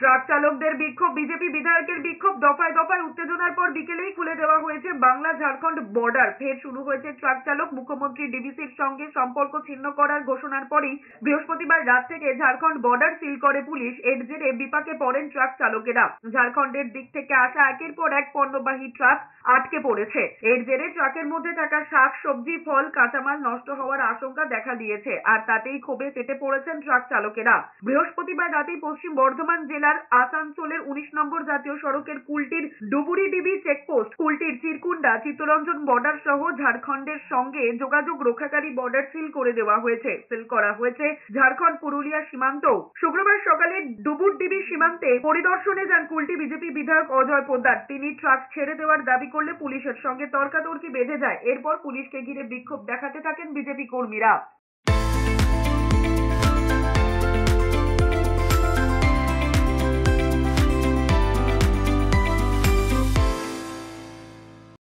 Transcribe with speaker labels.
Speaker 1: Truck চালকদের বিক্ষোভ, BJP বিধায়কের বিক্ষোভ, দফায় দফায় উত্তেজনার পর বিকেলেই খুলে দেওয়া হয়েছে বাংলা ঝাড়খণ্ড বর্ডার। ফের শুরু হয়েছে ট্রাক চালক। মুখ্যমন্ত্রী ডিভিসির সঙ্গে সম্পর্ক ছিন্ন করার ঘোষণার পরই বৃহস্পতিবার রাত থেকে ঝাড়খণ্ড বর্ডার সিল করে পুলিশ। এর জেরে বিপাকে পড়েন ট্রাক চালকেরা। ঝাড়খণ্ডের দিক থেকে আসা একের পর এক পণ্যবাহী ট্রাক আটকে পড়েছে। এর জেরে ট্রাকের মধ্যে থাকা শাক, সবজি, ফল, কাঁচামাল নষ্ট হওয়ার আশঙ্কা দেখা দিয়েছে। আর তাতেই ক্ষোভে ফেটে পড়েছেন ট্রাক চালকেরা। বৃহস্পতিবার রাতেই পশ্চিম বর্ধমান জেলার আসানসোলের 19 নম্বর জাতীয় সড়কের কুলটির ডুবুরিডিবি চেকপোস্ট, কুলটির চিরকুন্ডা, চিত্তরঞ্জন বর্ডার সহ ঝাড়খণ্ডের সঙ্গে যোগাযোগ রক্ষাকারী বর্ডার সিল করে দেওয়া হয়েছে। সিল করা হয়েছে ঝাড়খণ্ড পুরুলিয়া সীমান্ত। শুক্রবার সকালে ডুবুরডিবি সীমান্তে পরিদর্শনে যান কুলটি বিজেপি বিধায়ক অজয় পোদ্দার। তিনি ট্রাক ছেড়ে দেওয়ার দাবি করলে পুলিশের সঙ্গে তর্কাতর্কি বেঁধে যায়। এরপর পুলিশকে ঘিরে বিক্ষোভ দেখাতে থাকেন বিজেপি কর্মীরা।